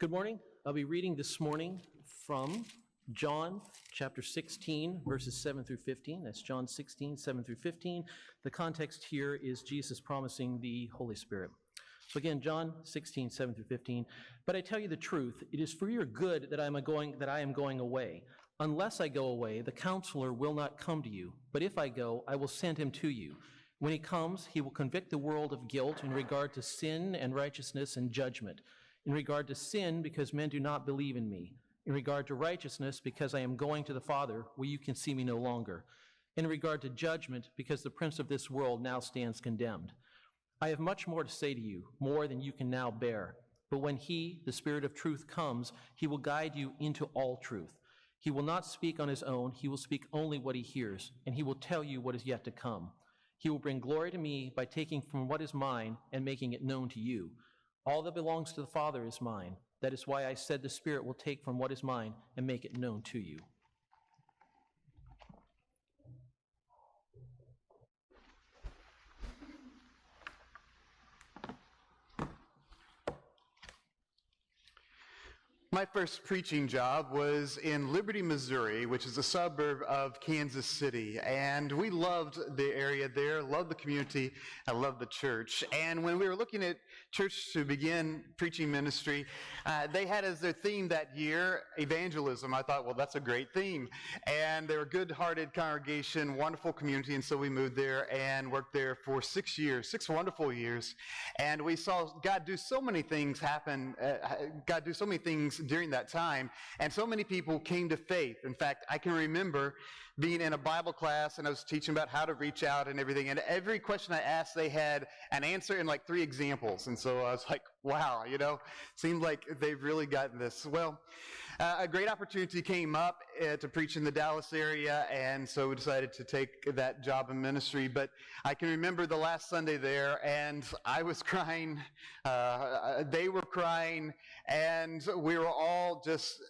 Good morning. I'll be reading this morning from John chapter 16, verses 7 through 15. That's John 16, 7 through 15. The context here is Jesus promising the Holy Spirit. So again, John 16, 7 through 15. But I tell you the truth, it is for your good that I am going away. Unless I go away, the Counselor will not come to you. But if I go, I will send him to you. When he comes, he will convict the world of guilt in regard to sin and righteousness and judgment. In regard to sin, because men do not believe in me. In regard to righteousness, because I am going to the Father, where you can see me no longer. In regard to judgment, because the prince of this world now stands condemned. I have much more to say to you, more than you can now bear. But when he, the Spirit of truth, comes, he will guide you into all truth. He will not speak on his own, he will speak only what he hears, and he will tell you what is yet to come. He will bring glory to me by taking from what is mine and making it known to you. All that belongs to the Father is mine. That is why I said the Spirit will take from what is mine and make it known to you. My first preaching job was in Liberty, Missouri, which is a suburb of Kansas City. And we loved the area there, loved the community, I loved the church. And when we were looking at church to begin preaching ministry, they had as their theme that year, evangelism. I thought, well, that's a great theme. And they were a good-hearted congregation, wonderful community. And so we moved there and worked there for 6 years, 6 wonderful years. And we saw God do so many things happen, God do so many things during that time, and so many people came to faith. In fact, I can remember being in a Bible class, and I was teaching about how to reach out and everything, and every question I asked, they had an answer in like 3 examples, and so I was like, wow, seemed like they've really gotten this. Well, a great opportunity came up to preach in the Dallas area, and so we decided to take that job in ministry. But I can remember the last Sunday there, and I was crying, they were crying, and we were all just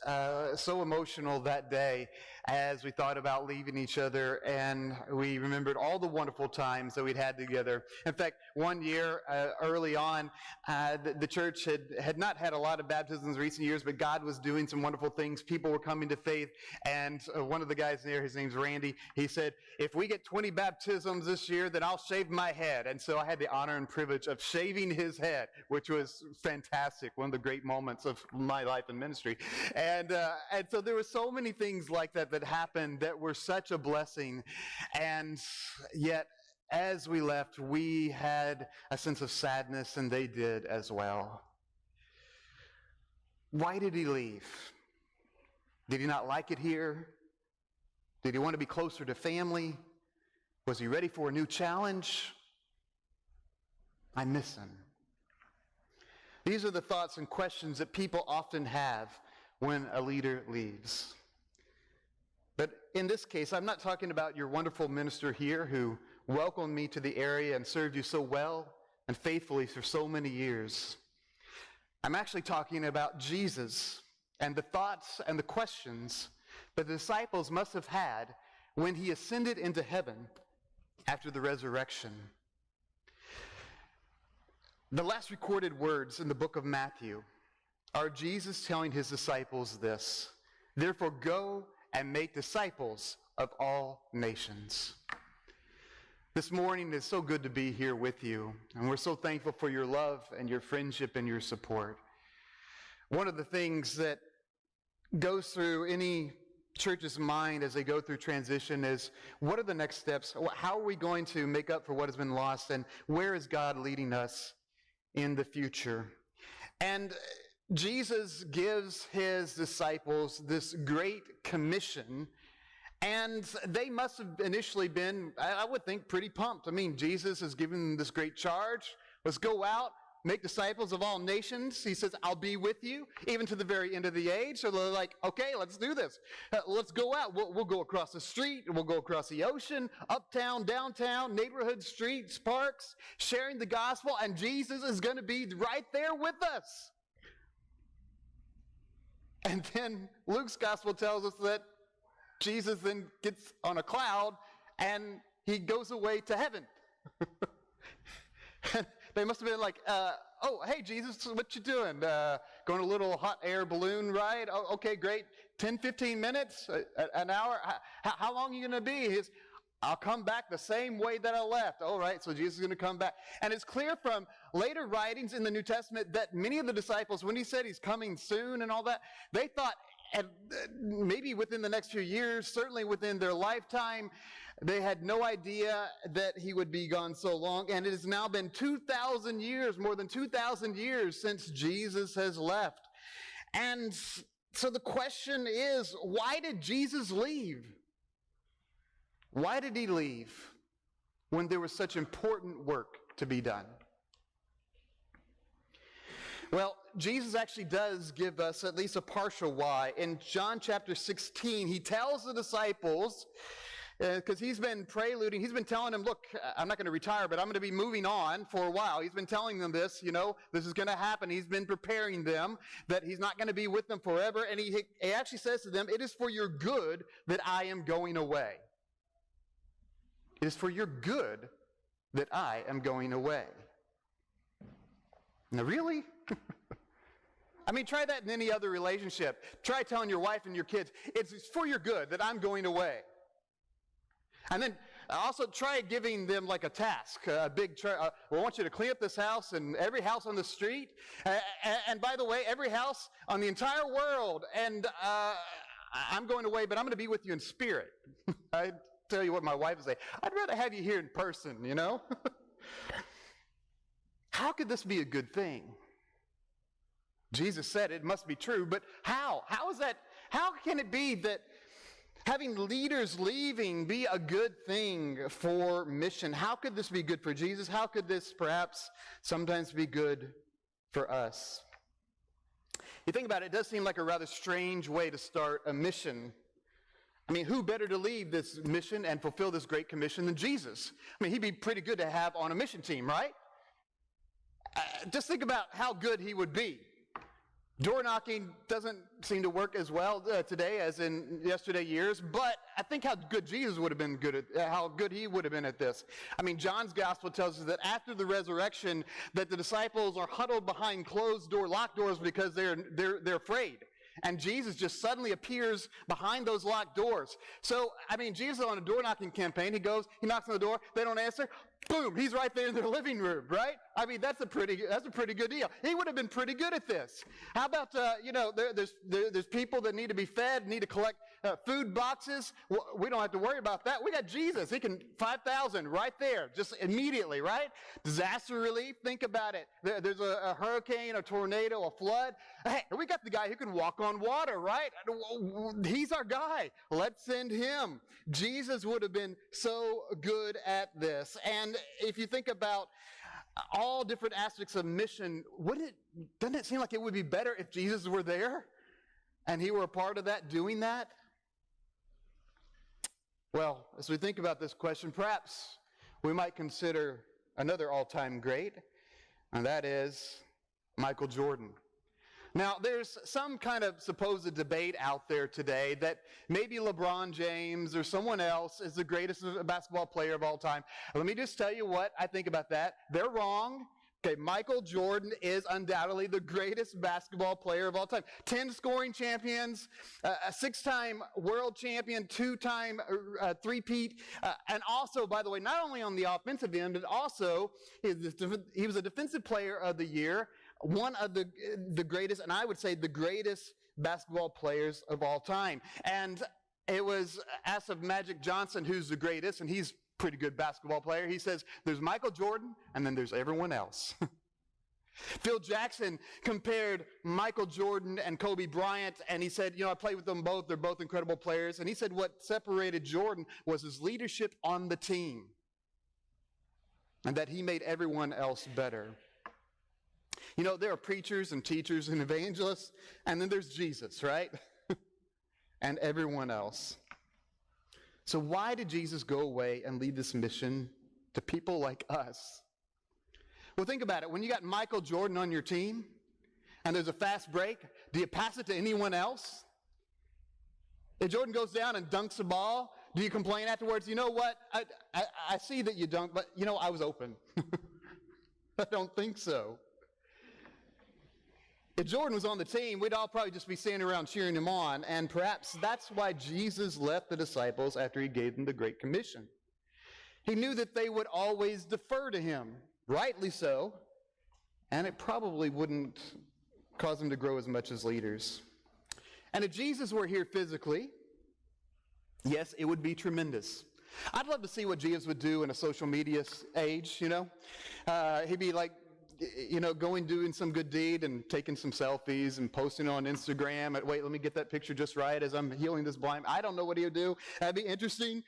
so emotional that day as we thought about leaving each other, and we remembered all the wonderful times that we'd had together. In fact, one year early on, the church had not had a lot of baptisms in recent years, but God was doing some wonderful things. People were coming to faith, and one of the guys there, his name's Randy, he said, if we get 20 baptisms this year, then I'll shave my head. And so I had the honor and privilege of shaving his head, which was fantastic, one of the great moments of my life in ministry. And so there were so many things like that happened that were such a blessing. And yet, as we left, we had a sense of sadness, and they did as well. Why did he leave? Did he not like it here? Did he want to be closer to family? Was he ready for a new challenge? I miss him. These are the thoughts and questions that people often have when a leader leaves. But in this case, I'm not talking about your wonderful minister here who welcomed me to the area and served you so well and faithfully for so many years. I'm actually talking about Jesus and the thoughts and the questions that the disciples must have had when he ascended into heaven after the resurrection. The last recorded words in the book of Matthew are Jesus telling his disciples this: "Therefore go and make disciples of all nations." This morning is so good to be here with you, and we're so thankful for your love and your friendship and your support. One of the things that goes through any church's mind as they go through transition is, what are the next steps? How are we going to make up for what has been lost, and where is God leading us in the future? And Jesus gives his disciples this great commission, and they must have initially been, I would think, pretty pumped. I mean, Jesus has given them this great charge. Let's go out, make disciples of all nations. He says, I'll be with you, even to the very end of the age. So they're like, okay, let's do this. Let's go out. We'll go across the street. We'll go across the ocean, uptown, downtown, neighborhood, streets, parks, sharing the gospel, and Jesus is going to be right there with us. And then Luke's gospel tells us that Jesus then gets on a cloud and he goes away to heaven. They must have been like, oh, hey, Jesus, what you doing? Going a little hot air balloon ride? Oh, okay, great. 10, 15 minutes? An hour? How long are you going to be? I'll come back the same way that I left. All right, so Jesus is going to come back. And it's clear from later writings in the New Testament that many of the disciples, when he said he's coming soon and all that, they thought maybe within the next few years, certainly within their lifetime, they had no idea that he would be gone so long. And it has now been 2,000 years, more than 2,000 years since Jesus has left. And so the question is, why did Jesus leave? Why did he leave when there was such important work to be done? Well, Jesus actually does give us at least a partial why. In John chapter 16, he tells the disciples, because he's been preluding, he's been telling them, look, I'm not going to retire, but I'm going to be moving on for a while. He's been telling them this, this is going to happen. He's been preparing them that he's not going to be with them forever. And he actually says to them, it is for your good that I am going away. It is for your good that I am going away. Now, really? I mean, try that in any other relationship. Try telling your wife and your kids, it's for your good that I'm going away. And then also try giving them like a task, a big, we want you to clean up this house and every house on the street. And by the way, every house on the entire world. And I'm going away, but I'm going to be with you in spirit. I tell you what my wife would say, I'd rather have you here in person, How could this be a good thing? Jesus said it must be true, but how? How is that? How can it be that having leaders leaving be a good thing for mission? How could this be good for Jesus? How could this perhaps sometimes be good for us? You think about it, it does seem like a rather strange way to start a mission. I mean, who better to lead this mission and fulfill this great commission than Jesus? I mean, he'd be pretty good to have on a mission team, right? Just think about how good he would be. Door knocking doesn't seem to work as well today as in yesterday years, but I think how good Jesus would have been how good he would have been at this. I mean, John's gospel tells us that after the resurrection, that the disciples are huddled behind closed door, locked doors because they're afraid. And Jesus just suddenly appears behind those locked doors. So, I mean, Jesus is on a door knocking campaign. He goes, he knocks on the door, they don't answer. Boom, he's right there in their living room, right? I mean, that's a pretty good deal. He would have been pretty good at this. How about, there's people that need to be fed, need to collect food boxes. We don't have to worry about that. We got Jesus. He can, 5,000 right there, just immediately, right? Disaster relief, think about it. There's a hurricane, a tornado, a flood. Hey, we got the guy who can walk on water, right? He's our guy. Let's send him. Jesus would have been so good at this. And if you think about all different aspects of mission, doesn't it seem like it would be better if Jesus were there and he were a part of that, doing that? Well, as we think about this question, perhaps we might consider another all-time great, and that is Michael Jordan. Now, there's some kind of supposed debate out there today that maybe LeBron James or someone else is the greatest basketball player of all time. Let me just tell you what I think about that. They're wrong. Okay, Michael Jordan is undoubtedly the greatest basketball player of all time. 10 scoring champions, a 6-time world champion, 2-time three-peat, and also, by the way, not only on the offensive end, but also he was a defensive player of the year, one of the greatest, and I would say the greatest basketball players of all time. And it was asked of Magic Johnson who's the greatest, and he's a pretty good basketball player. He says, there's Michael Jordan, and then there's everyone else. Phil Jackson compared Michael Jordan and Kobe Bryant, and he said, I played with them both. They're both incredible players. And he said what separated Jordan was his leadership on the team, and that he made everyone else better. There are preachers and teachers and evangelists, and then there's Jesus, right? And everyone else. So why did Jesus go away and lead this mission to people like us? Well, think about it. When you got Michael Jordan on your team, and there's a fast break, do you pass it to anyone else? If Jordan goes down and dunks the ball, do you complain afterwards? You know what? I see that you dunked, but I was open. I don't think so. If Jordan was on the team, we'd all probably just be standing around cheering him on, and perhaps that's why Jesus left the disciples after he gave them the Great Commission. He knew that they would always defer to him, rightly so, and it probably wouldn't cause them to grow as much as leaders. And if Jesus were here physically, yes, it would be tremendous. I'd love to see what Jesus would do in a social media age, you know. He'd be like, you know, doing some good deed and taking some selfies and posting on Instagram. Wait, let me get that picture just right as I'm healing this blind. I don't know what he would do. That'd be interesting.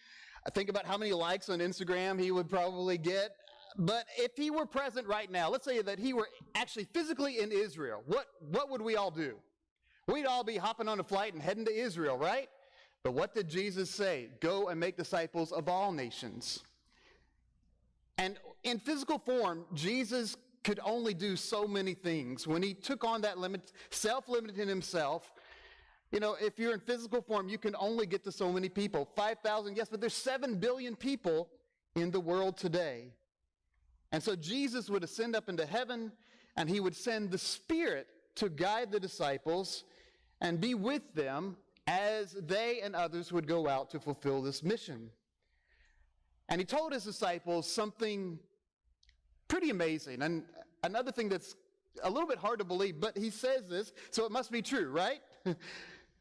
I think about how many likes on Instagram he would probably get. But if he were present right now, let's say that he were actually physically in Israel, what would we all do? We'd all be hopping on a flight and heading to Israel, right? But what did Jesus say? Go and make disciples of all nations. And in physical form, Jesus could only do so many things. When he took on that self-limited himself, you know, if you're in physical form, you can only get to so many people. 5,000, yes, but there's 7 billion people in the world today. And so Jesus would ascend up into heaven, and he would send the Spirit to guide the disciples and be with them as they and others would go out to fulfill this mission. And he told his disciples something pretty amazing. And another thing that's a little bit hard to believe, but he says this, so it must be true, right?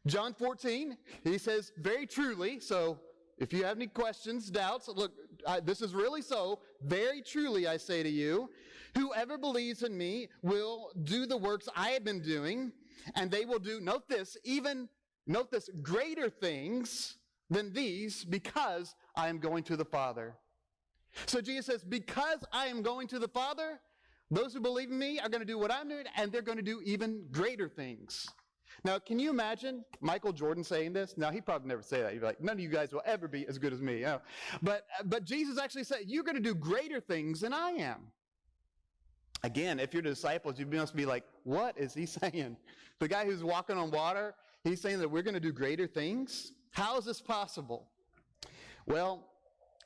John 14, he says, very truly, so if you have any questions, doubts, look, this is really so. Very truly, I say to you, whoever believes in me will do the works I have been doing, and they will do, note this, greater things than these, because I am going to the Father. So Jesus says, because I am going to the Father, those who believe in me are going to do what I'm doing, and they're going to do even greater things. Now, can you imagine Michael Jordan saying this? No, he'd probably never say that. He'd be like, none of you guys will ever be as good as me. You know? But Jesus actually said, you're going to do greater things than I am. Again, if you're the disciples, you must be like, what is he saying? The guy who's walking on water, he's saying that we're going to do greater things? How is this possible? Well,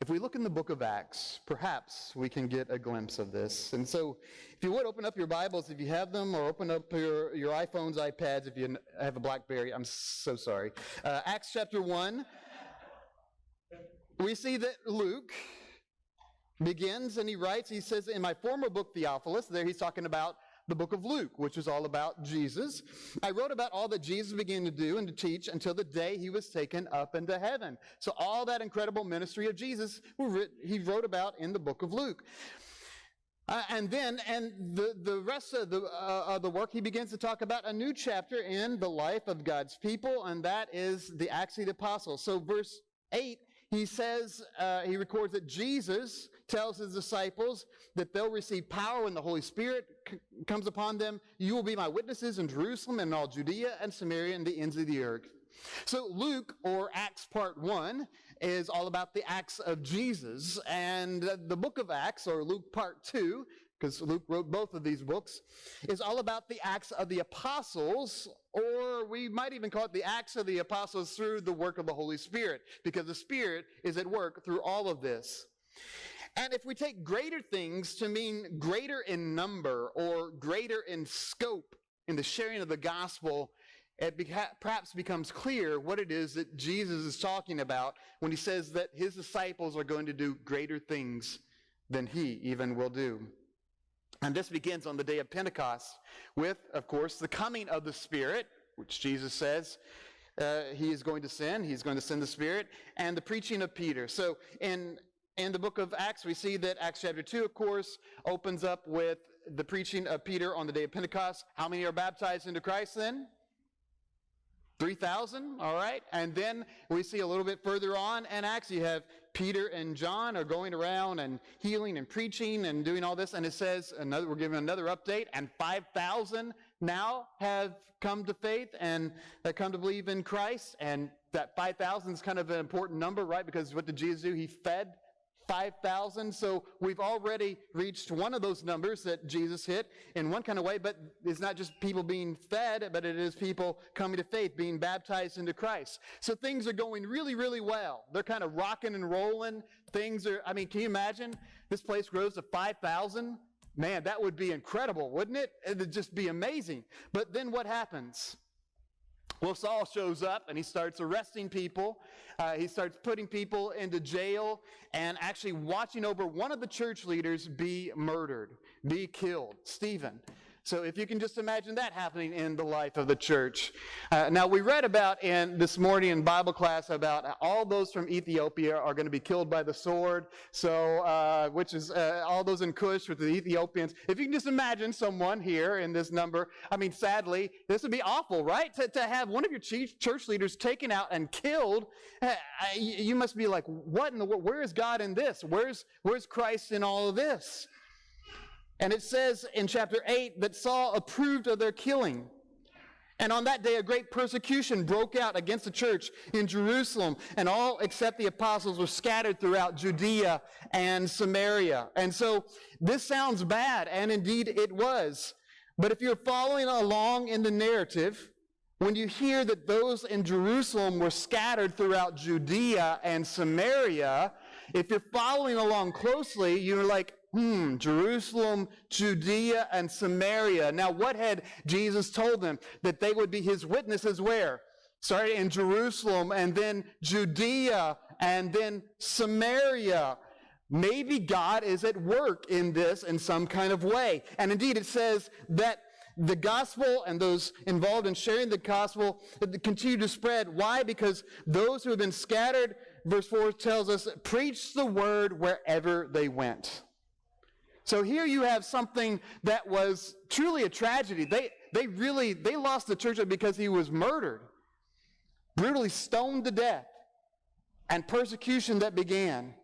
if we look in the book of Acts, perhaps we can get a glimpse of this. And so, if you would, open up your Bibles if you have them, or open up your iPhones, iPads if you have a BlackBerry. I'm so sorry. Acts chapter 1, we see that Luke begins and he writes, he says, in my former book, Theophilus, there he's talking about the book of Luke, which is all about Jesus. I wrote about all that Jesus began to do and to teach until the day he was taken up into heaven. So all that incredible ministry of Jesus, he wrote about in the book of Luke. And the rest of the work, he begins to talk about a new chapter in the life of God's people, and that is the Acts of the Apostles. So verse 8, he says, he records that Jesus tells his disciples that they'll receive power when the Holy Spirit comes upon them. You will be my witnesses in Jerusalem and all Judea and Samaria and the ends of the earth. So Luke, or Acts part 1, is all about the Acts of Jesus. And the book of Acts, or Luke part 2, because Luke wrote both of these books, is all about the Acts of the Apostles, or we might even call it the Acts of the Apostles through the work of the Holy Spirit, because the Spirit is at work through all of this. And if we take greater things to mean greater in number or greater in scope in the sharing of the gospel, it perhaps becomes clear what it is that Jesus is talking about when he says that his disciples are going to do greater things than he even will do. And this begins on the day of Pentecost with, of course, the coming of the Spirit, which Jesus says he is going to send. He's going to send the Spirit, and the preaching of Peter. So in the book of Acts, we see that Acts chapter 2, of course, opens up with the preaching of Peter on the day of Pentecost. How many are baptized into Christ then? 3,000, all right? And then we see a little bit further on in Acts, you have Peter and John are going around and healing and preaching and doing all this. And it says, we're given another update, and 5,000 now have come to faith and have come to believe in Christ. And that 5,000 is kind of an important number, right? Because what did Jesus do? He fed 5,000. So we've already reached one of those numbers that Jesus hit in one kind of way, but it's not just people being fed, but it is people coming to faith, being baptized into Christ. So things are going really, really well. They're kind of rocking and rolling. Can you imagine? This place grows to 5,000 Man, that would be incredible, wouldn't it? It would just be amazing. But then what happens? Well, Saul shows up and he starts arresting people. He starts putting people into jail and actually watching over one of the church leaders be murdered, be killed, Stephen. So if you can just imagine that happening in the life of the church. Now we read about this morning in Bible class about all those from Ethiopia are going to be killed by the sword. So which is all those in Cush with the Ethiopians. If you can just imagine someone here in this number, I mean, sadly, this would be awful, right? To have one of your church leaders taken out and killed, you must be like, what in the world? Where is God in this? Where's Christ in all of this? And it says in chapter 8 that Saul approved of their killing. And on that day, a great persecution broke out against the church in Jerusalem, and all except the apostles were scattered throughout Judea and Samaria. And so this sounds bad, and indeed it was. But if you're following along in the narrative, when you hear that those in Jerusalem were scattered throughout Judea and Samaria, if you're following along closely, you're like, Jerusalem, Judea, and Samaria. Now, what had Jesus told them? That they would be his witnesses where? Starting in Jerusalem, and then Judea, and then Samaria. Maybe God is at work in this in some kind of way. And indeed, it says that the gospel and those involved in sharing the gospel continue to spread. Why? Because those who have been scattered, verse 4 tells us, preached the word wherever they went. So here you have something that was truly a tragedy. They lost the church because he was murdered, brutally stoned to death, and persecution that began.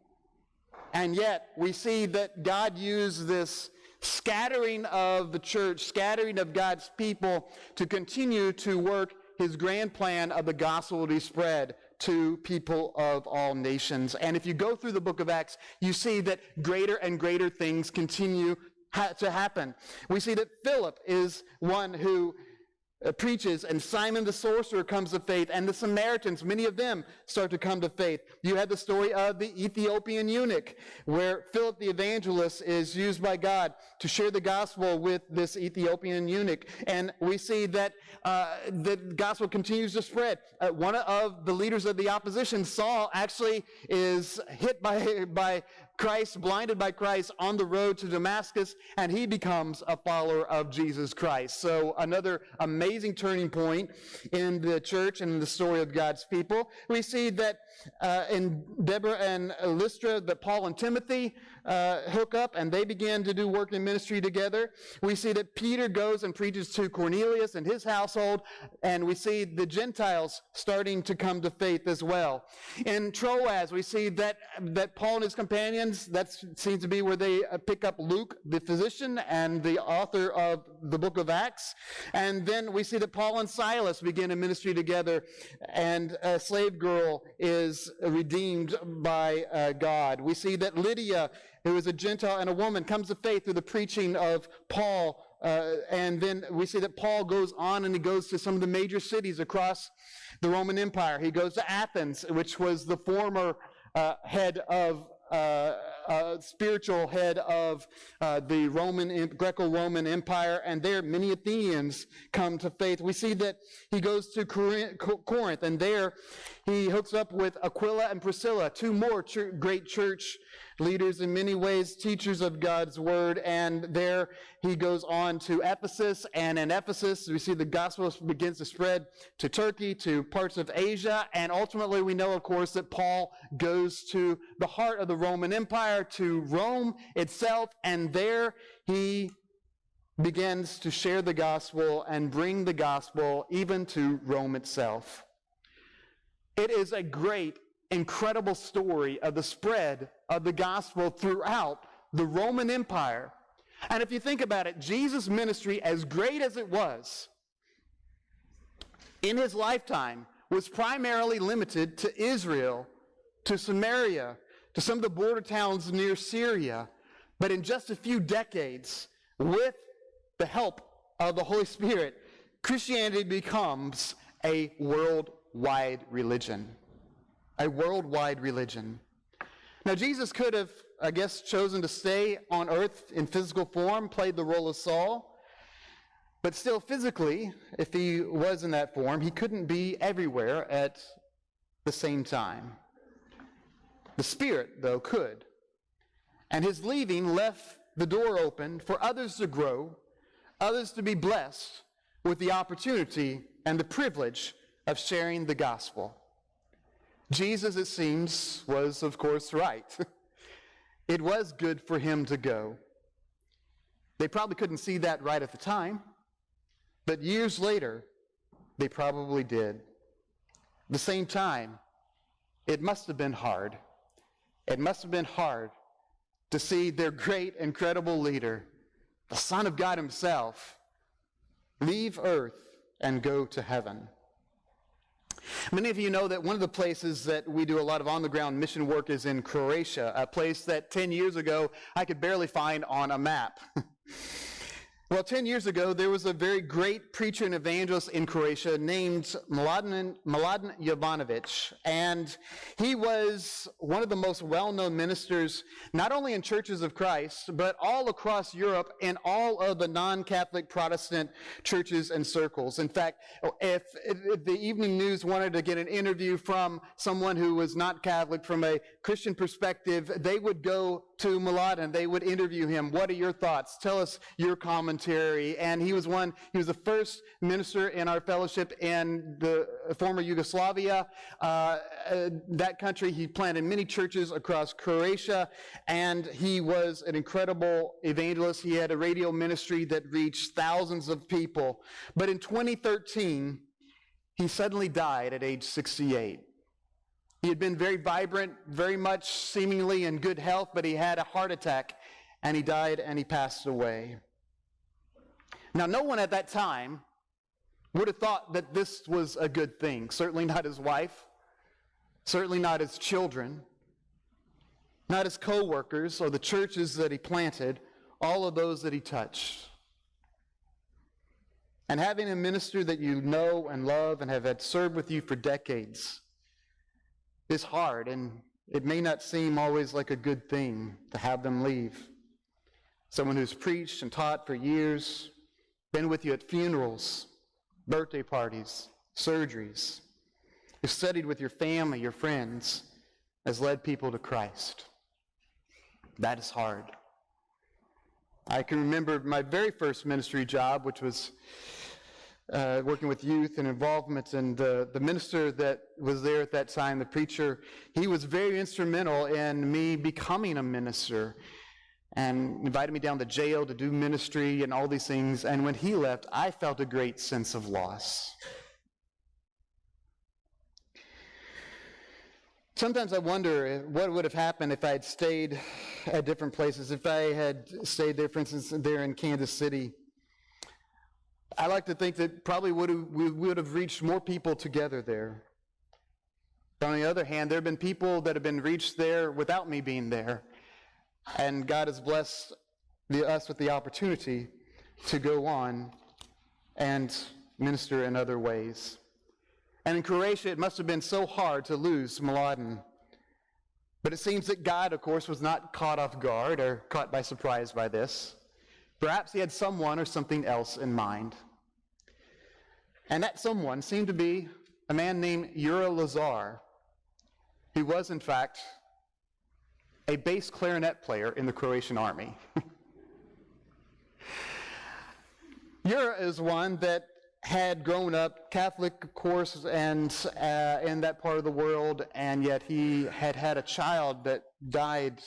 And yet we see that God used this scattering of the church, scattering of God's people to continue to work his grand plan of the gospel to be spread to people of all nations. And if you go through the book of Acts, you see that greater and greater things continue to happen. We see that Philip is one who preaches, and Simon the sorcerer comes to faith, and the Samaritans, many of them, start to come to faith. You have the story of the Ethiopian eunuch, where Philip the evangelist is used by God to share the gospel with this Ethiopian eunuch. And we see that the gospel continues to spread. One of the leaders of the opposition, Saul, actually is hit by Christ, blinded by Christ on the road to Damascus, and he becomes a follower of Jesus Christ. So another amazing turning point in the church and in the story of God's people. We see that in Deborah and Lystra, that Paul and Timothy hook up, and they begin to do work in ministry together. We see that Peter goes and preaches to Cornelius and his household, and we see the Gentiles starting to come to faith as well. In Troas, we see that Paul and his companions, that seems to be where they pick up Luke, the physician, and the author of the book of Acts. And then we see that Paul and Silas begin a ministry together, and a slave girl is redeemed by God. We see that Lydia, who is a Gentile and a woman, comes to faith through the preaching of Paul. And then we see that Paul goes on and he goes to some of the major cities across the Roman Empire. He goes to Athens, which was the former spiritual head of the Greco-Roman Empire, and there many Athenians come to faith. We see that he goes to Corinth, and there he hooks up with Aquila and Priscilla, two more great church leaders, in many ways teachers of God's word, and there he goes on to Ephesus, and in Ephesus we see the gospel begins to spread to Turkey, to parts of Asia, and ultimately we know, of course, that Paul goes to the heart of the Roman Empire, to Rome itself, and there he begins to share the gospel and bring the gospel even to Rome itself. It is a great, incredible story of the spread of the gospel throughout the Roman Empire. And if you think about it, Jesus' ministry, as great as it was, in his lifetime, was primarily limited to Israel, to Samaria, to some of the border towns near Syria. But in just a few decades, with the help of the Holy Spirit, Christianity becomes a worldwide religion. A worldwide religion. Now, Jesus could have I guess, chosen to stay on earth in physical form, played the role of Saul. But still, physically, if he was in that form, he couldn't be everywhere at the same time. The Spirit, though, could. And his leaving left the door open for others to grow, others to be blessed with the opportunity and the privilege of sharing the gospel. Jesus, it seems, was, of course, right. It was good for him to go. They probably couldn't see that right at the time, but years later, they probably did. At the same time, it must have been hard. It must have been hard to see their great, incredible leader, the Son of God himself, leave earth and go to heaven. Many of you know that one of the places that we do a lot of on-the-ground mission work is in Croatia, a place that 10 years ago I could barely find on a map. Well, 10 years ago, there was a very great preacher and evangelist in Croatia named Mladen Jovanovic, and he was one of the most well-known ministers, not only in churches of Christ, but all across Europe and all of the non-Catholic Protestant churches and circles. In fact, if the evening news wanted to get an interview from someone who was not Catholic from a Christian perspective, they would go to Mladen. They would interview him. What are your thoughts? Tell us your commentary. And he was the first minister in our fellowship in the former Yugoslavia. That country, he planted many churches across Croatia, and he was an incredible evangelist. He had a radio ministry that reached thousands of people. But in 2013, he suddenly died at age 68. He had been very vibrant, very much seemingly in good health, but he had a heart attack, and he died and he passed away. Now, no one at that time would have thought that this was a good thing. Certainly not his wife, certainly not his children, not his co-workers or the churches that he planted, all of those that he touched. And having a minister that you know and love and have had served with you for decades is hard, and it may not seem always like a good thing to have them leave. Someone who's preached and taught for years, been with you at funerals, birthday parties, surgeries, who's studied with your family, your friends, has led people to Christ. That is hard. I can remember my very first ministry job, which was working with youth and involvement, and the minister that was there at that time, the preacher, he was very instrumental in me becoming a minister and invited me down to jail to do ministry and all these things. And when he left, I felt a great sense of loss. Sometimes I wonder what would have happened if I had stayed at different places, if I had stayed there, for instance, there in Kansas City. I like to think that probably we would have reached more people together there. But on the other hand, there have been people that have been reached there without me being there. And God has blessed us with the opportunity to go on and minister in other ways. And in Croatia, it must have been so hard to lose Mladen. But it seems that God, of course, was not caught off guard or caught by surprise by this. Perhaps he had someone or something else in mind. And that someone seemed to be a man named Jure Lazar, who was, in fact, a bass clarinet player in the Croatian army. Jure is one that had grown up Catholic, of course, and in that part of the world, and yet he had had a child that died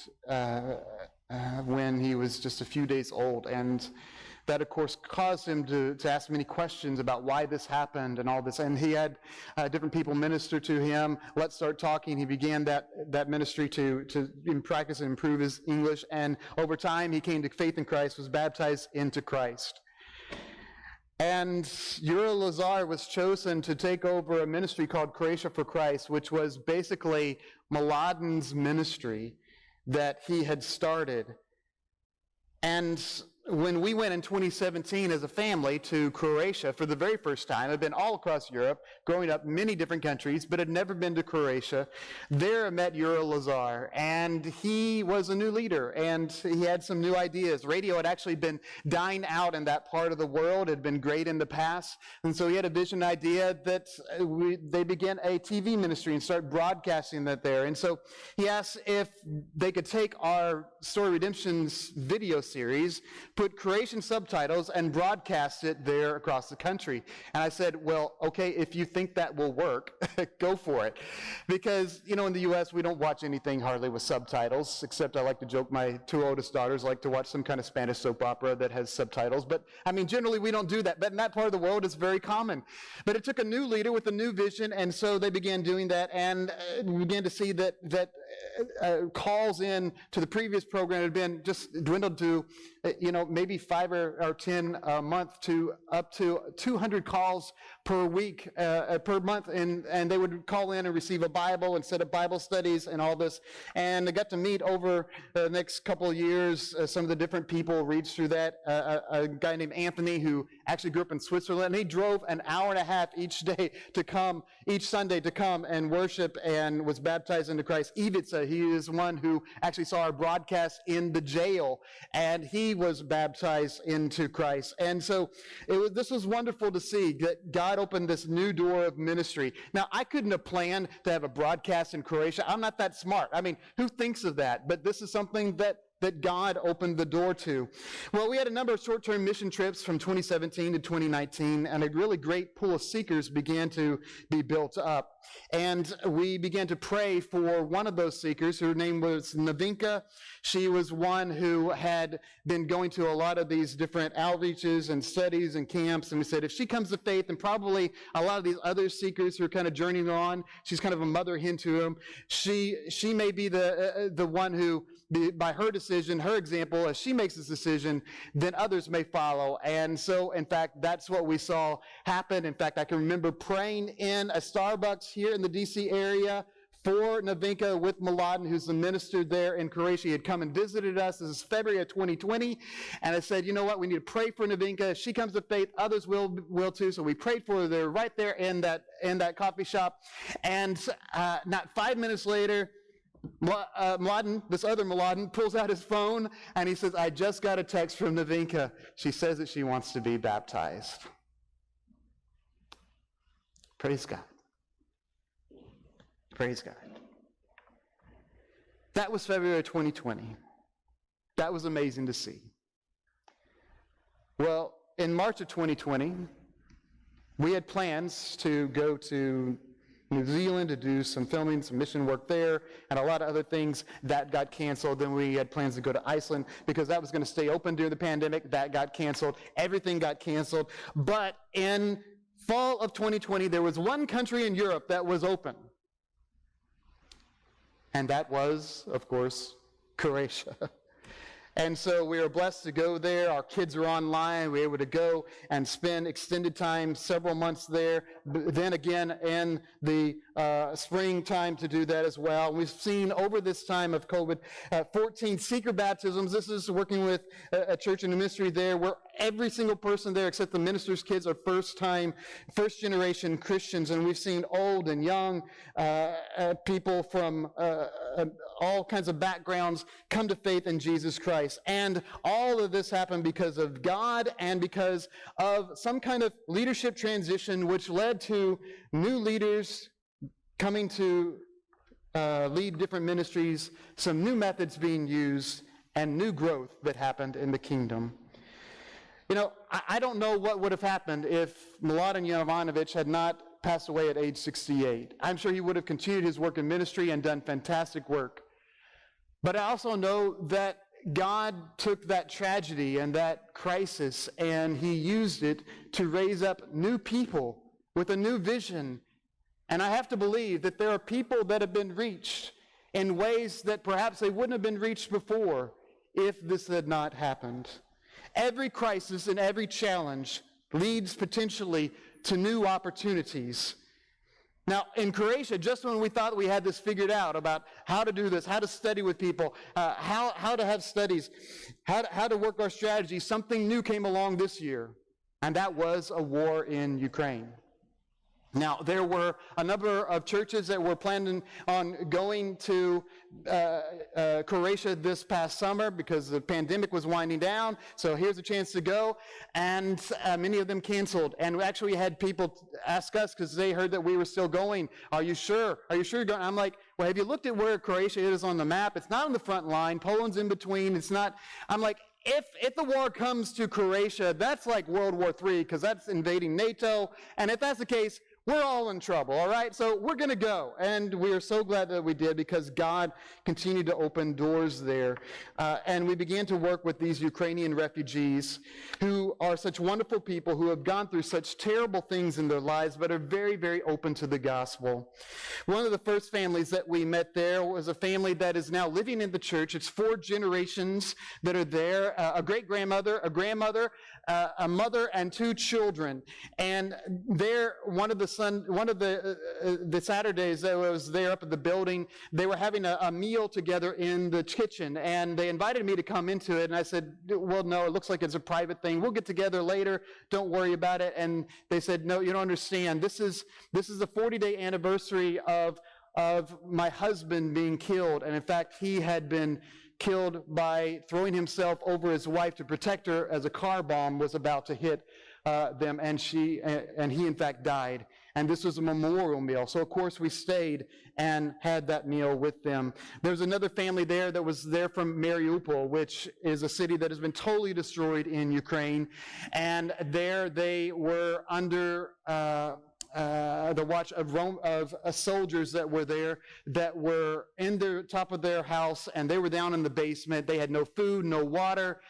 when he was just a few days old, and that, of course, caused him to ask many questions about why this happened and all this. And he had different people minister to him. Let's start talking. He began that ministry to practice and improve his English, and over time he came to faith in Christ, was baptized into Christ. And Jure Lazar was chosen to take over a ministry called Croatia for Christ, which was basically Mladen's ministry that he had started. And when we went in 2017 as a family to Croatia for the very first time, I'd been all across Europe, growing up many different countries, but had never been to Croatia. There I met Yura Lazar, and he was a new leader, and he had some new ideas. Radio had actually been dying out in that part of the world. It had been great in the past, and so he had a vision idea that they begin a TV ministry and start broadcasting that there. And so he asked if they could take our Story Redemption's video series, put Croatian subtitles, and broadcast it there across the country. And I said, well, okay, if you think that will work, go for it. Because, you know, in the U.S., we don't watch anything hardly with subtitles, except I like to joke my two oldest daughters like to watch some kind of Spanish soap opera that has subtitles. But, I mean, generally we don't do that. But in that part of the world, it's very common. But it took a new leader with a new vision, and so they began doing that, and we began to see that calls in to the previous program had been just dwindled to, maybe 5 or 10 a month to up to 200 calls per week, per month, and they would call in and receive a Bible and set up Bible studies and all this. And I got to meet over the next couple of years some of the different people reached through that. A guy named Anthony who actually grew up in Switzerland, and he drove an hour and a half each Sunday to come and worship, and was baptized into Christ. Ivica, he is one who actually saw our broadcast in the jail, and he was baptized into Christ. And so this was wonderful to see that God opened this new door of ministry. Now, I couldn't have planned to have a broadcast in Croatia. I'm not that smart. I mean, who thinks of that? But this is something that God opened the door to. Well, we had a number of short-term mission trips from 2017 to 2019, and a really great pool of seekers began to be built up. And we began to pray for one of those seekers. Her name was Navinka. She was one who had been going to a lot of these different outreaches and studies and camps, and we said, if she comes to faith, and probably a lot of these other seekers who are kind of journeying on, she's kind of a mother hen to them, she may be the one who, by her decision, her example, as she makes this decision, then others may follow. And so, in fact, that's what we saw happen. In fact, I can remember praying in a Starbucks here in the D.C. area for Navinka with Mladen, who's the minister there in Croatia. He had come and visited us. This is February of 2020. And I said, you know what, we need to pray for Navinka. If she comes to faith, others will too. So we prayed for her there, right there in that coffee shop. And not 5 minutes later, Mladen, this other Mladen, pulls out his phone and he says, I just got a text from Navinka. She says that she wants to be baptized. Praise God. Praise God. That was February 2020. That was amazing to see. Well, in March of 2020, we had plans to go to New Zealand to do some filming, some mission work there, and a lot of other things. That got canceled. Then we had plans to go to Iceland because that was going to stay open during the pandemic. That got canceled. Everything got canceled. But in fall of 2020, there was one country in Europe that was open. And that was, of course, Croatia. And so we were blessed to go there. Our kids were online. We were able to go and spend extended time, several months there. Then again in the springtime to do that as well. We've seen over this time of COVID 14 seeker baptisms. This is working with a church and a ministry there where every single person there except the minister's kids are first generation Christians. And we've seen old and young people from all kinds of backgrounds come to faith in Jesus Christ. And all of this happened because of God and because of some kind of leadership transition, which led to new leaders coming to lead different ministries, some new methods being used, and new growth that happened in the kingdom. You know, I don't know what would have happened if Mladen Jovanovic had not passed away at age 68. I'm sure he would have continued his work in ministry and done fantastic work. But I also know that God took that tragedy and that crisis and he used it to raise up new people with a new vision. And I have to believe that there are people that have been reached in ways that perhaps they wouldn't have been reached before if this had not happened. Every crisis and every challenge leads potentially to new opportunities. Now, in Croatia, just when we thought we had this figured out about how to do this, how to study with people, how to have studies, how to work our strategy, something new came along this year, and that was a war in Ukraine. Now, there were a number of churches that were planning on going to Croatia this past summer because the pandemic was winding down. So here's a chance to go. And many of them canceled. And we actually had people ask us because they heard that we were still going. Are you sure? Are you sure you're going? I'm like, well, have you looked at where Croatia is on the map? It's not on the front line. Poland's in between. It's not. I'm like, if the war comes to Croatia, that's like World War III because that's invading NATO. And if that's the case, we're all in trouble, all right? So we're going to go. And we are so glad that we did because God continued to open doors there. And we began to work with these Ukrainian refugees who are such wonderful people who have gone through such terrible things in their lives but are very, very open to the gospel. One of the first families that we met there was a family that is now living in the church. It's 4 generations that are there, a great-grandmother, a grandmother, a mother, and 2 children. And they're one of the Saturdays that I was there up at the building, they were having a meal together in the kitchen, and they invited me to come into it, and I said, well, no, it looks like it's a private thing. We'll get together later. Don't worry about it. And they said, no, you don't understand. This is the 40-day anniversary of my husband being killed, and in fact, he had been killed by throwing himself over his wife to protect her as a car bomb was about to hit them, and he in fact died. And this was a memorial meal. So of course we stayed and had that meal with them. There's another family there that was there from Mariupol, which is a city that has been totally destroyed in Ukraine. And there they were under the watch of soldiers that were there, that were in the top of their house, and they were down in the basement. They had no food, no water.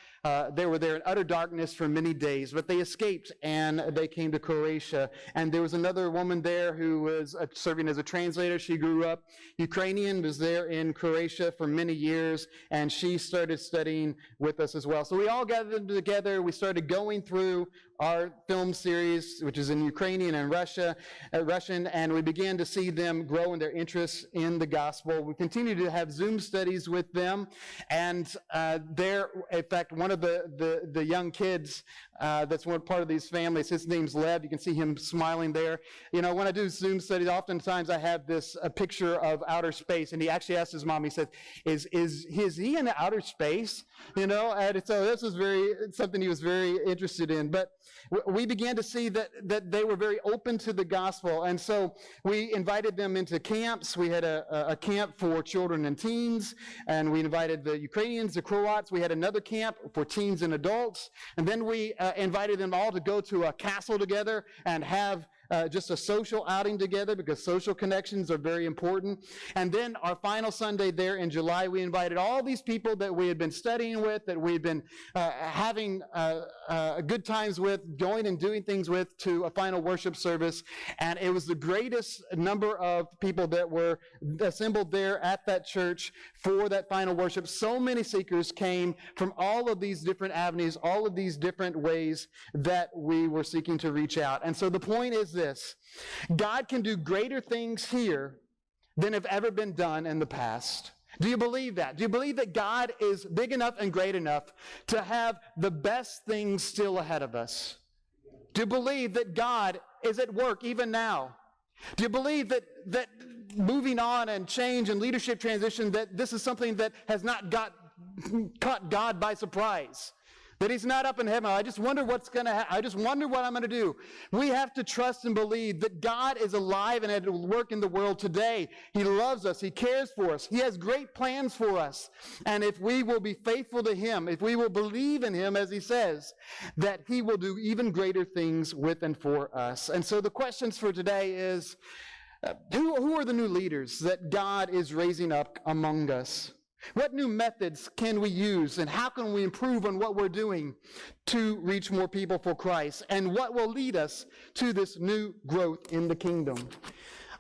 They were there in utter darkness for many days, but they escaped and they came to Croatia. And there was another woman there who was serving as a translator. She grew up Ukrainian, was there in Croatia for many years, and she started studying with us as well. So we all gathered together. We started going through our film series, which is in Ukrainian and Russian, and we began to see them grow in their interest in the gospel. We continued to have Zoom studies with them, and in fact, one of the young kids that's one part of these families, his name's Lev. You can see him smiling there. You know, when I do Zoom studies, oftentimes I have a picture of outer space, and he actually asked his mom, he said, is he in outer space? You know, and so this was something he was very interested in. But we began to see that they were very open to the gospel, and so we invited them into camps. We had a camp for children and teens, and we invited the Ukrainians, the Croats. We had another camp for teens and adults, and then we invited them all to go to a castle together and have just a social outing together, because social connections are very important. And then our final Sunday there in July, we invited all these people that we had been studying with, that we had been having good times with, going and doing things with, to a final worship service. And it was the greatest number of people that were assembled there at that church for that final worship. So many seekers came from all of these different avenues, all of these different ways that we were seeking to reach out. And so the point is this: God can do greater things here than have ever been done in the past. Do you believe that? Do you believe that God is big enough and great enough to have the best things still ahead of us? Do you believe that God is at work even now? Do you believe that moving on and change and leadership transition, that this is something that has not caught God by surprise? That he's not up in heaven. I just wonder what's going to happen. I just wonder what I'm going to do. We have to trust and believe that God is alive and at work in the world today. He loves us. He cares for us. He has great plans for us. And if we will be faithful to him, if we will believe in him, as he says, that he will do even greater things with and for us. And so the questions for today is, who are the new leaders that God is raising up among us? What new methods can we use, and how can we improve on what we're doing to reach more people for Christ? And what will lead us to this new growth in the kingdom?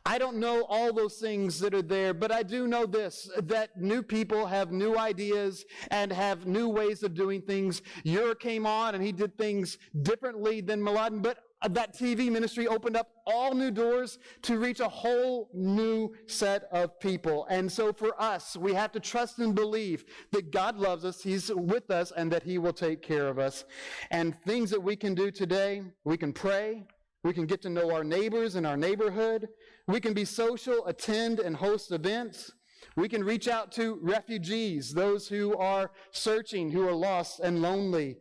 I don't know all those things that are there, but I do know this, that new people have new ideas and have new ways of doing things. Ur came on and he did things differently than Mladen, but that TV ministry opened up all new doors to reach a whole new set of people. And so for us, we have to trust and believe that God loves us, He's with us, and that He will take care of us. And things that we can do today, we can pray, we can get to know our neighbors in our neighborhood, we can be social, attend and host events. We can reach out to refugees, those who are searching, who are lost and lonely.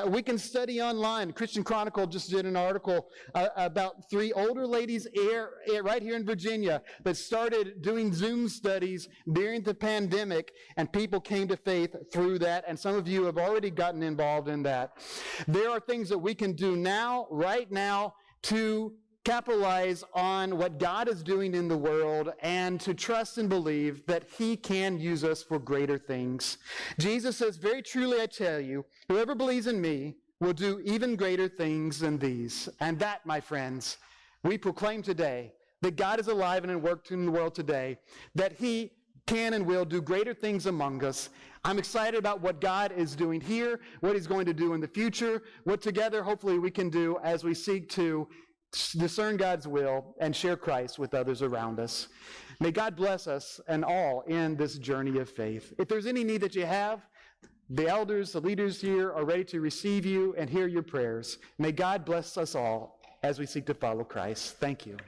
We can study online. Christian Chronicle just did an article about 3 older ladies right here in Virginia that started doing Zoom studies during the pandemic, and people came to faith through that, and some of you have already gotten involved in that. There are things that we can do now, right now, to capitalize on what God is doing in the world and to trust and believe that He can use us for greater things. Jesus says, very truly I tell you, whoever believes in me will do even greater things than these. And that, my friends, we proclaim today that God is alive and at work in the world today, that He can and will do greater things among us. I'm excited about what God is doing here, what He's going to do in the future, what together hopefully we can do as we seek to discern God's will and share Christ with others around us. May God bless us and all in this journey of faith. If there's any need that you have, the elders, the leaders here are ready to receive you and hear your prayers. May God bless us all as we seek to follow Christ. Thank you.